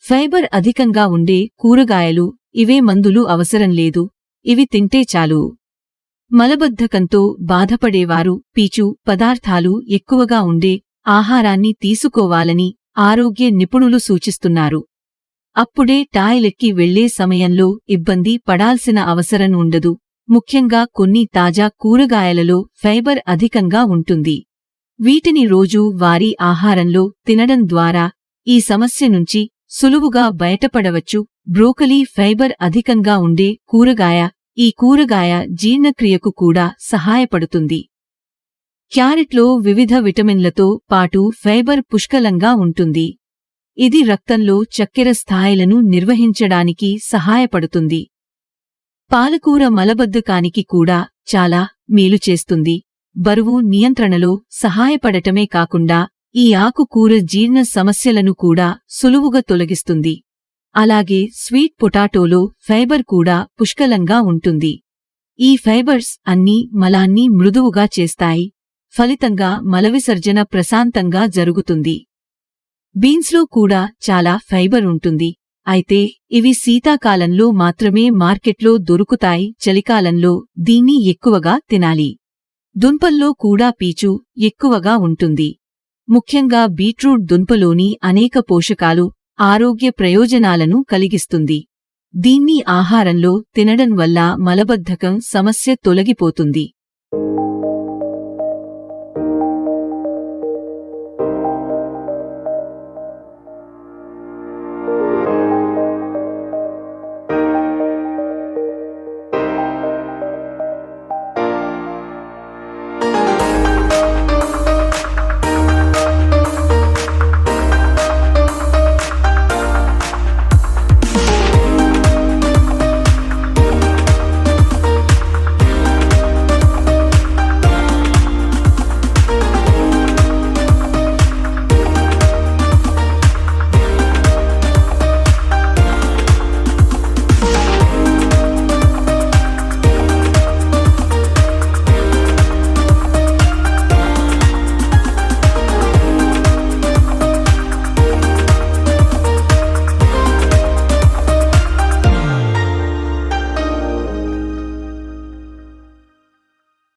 Fibre అధికంగా ఉండే కూరగాయలు ఇవే మందులు అవసరం లేదు, ఇవి తింటే చాలు. మలబద్ధకంతో బాధపడేవారు పీచు పదార్థాలు ఎక్కువగా ఉండే ఆహారాన్ని తీసుకోవాలని ఆరోగ్య నిపుణులు సూచిస్తున్నారు. అప్పుడే టాయిలెట్కి వెళ్లే సమయంలో ఇబ్బంది పడాల్సిన అవసరం ఉండదు. ముఖ్యంగా కొన్ని తాజా కూరగాయలలో ఫైబర్ అధికంగా ఉంటుంది. వీటిని రోజూ వారీ ఆహారంలో తినడం ద్వారా ఈ సమస్య నుంచి సులువుగా బయటపడవచ్చు. బ్రోకలీ ఫైబర్ అధికంగా ఉండే కూరగాయ. ఈ కూరగాయ జీర్ణక్రియకు కూడా సహాయపడుతుంది. క్యారెట్లో వివిధ విటమిన్లతో పాటు ఫైబర్ పుష్కలంగా ఉంటుంది. ఇది రక్తంలో చక్కెర స్థాయిలను నిర్వహించడానికి సహాయపడుతుంది. పాలకూర మలబద్ధకానికి కూడా చాలా మేలు చేస్తుంది. బరువు నియంత్రణలో సహాయపడటమే కాకుండా ఈ ఆకుకూర జీర్ణ సమస్యలను కూడా సులువుగా తొలగిస్తుంది. అలాగే స్వీట్ పొటాటోలో ఫైబర్ కూడా పుష్కలంగా ఉంటుంది. ఈ ఫైబర్స్ అన్నీ మలాన్ని మృదువుగా చేస్తాయి. ఫలితంగా మలవిసర్జన ప్రశాంతంగా జరుగుతుంది. బీన్స్లో కూడా చాలా ఫైబర్ ఉంటుంది. అయితే ఇవి శీతాకాలంలో మాత్రమే మార్కెట్లో దొరుకుతాయి. చలికాలంలో దీన్ని ఎక్కువగా తినాలి. దుంపల్లో కూడా పీచు ఎక్కువగా ఉంటుంది. ముఖ్యంగా బీట్రూట్ దుంపలోని అనేక పోషకాలు ఆరోగ్య ప్రయోజనాలను కలిగిస్తుంది. దీన్ని ఆహారంలో తినడం వల్ల మలబద్ధకం సమస్య తొలగిపోతుంది.